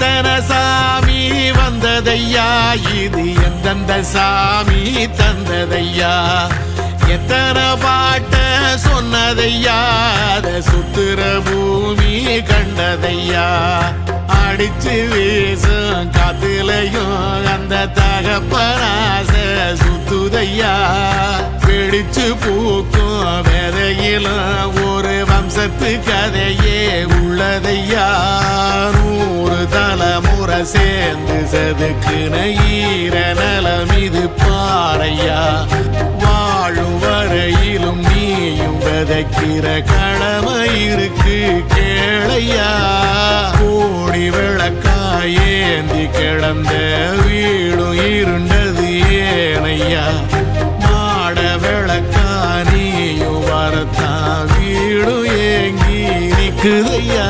எத்தனை சாமி வந்ததையா, இது எந்தெந்த சாமி தந்ததையா, எத்தனை பாட்ட சொன்னதையா, அத சுத்துற பூமி கண்டதையா, அடிச்சு வீசும் காத்துலையும் அந்த தகப்பனாச சுத்துதையா, பிடிச்சு பூக்கும் விதையிலும் ஒரு வம்சத்து கதையே உள்ளதையா, 100 தலைமுறை சேர்ந்து செதுக்குன ஈர நலம் இது பாறையா, வாழும் வரையிலும் நீயும் விதைக்கிற கடமை இருக்கு கேளையா, கோடி விளக்காயேந்தி கிடந்த வீடும் இருண்டது ஏனையா, மாட விளக்கா நீயும் வரத்தான் வீடும் ஏங்கி நிக்குதையா.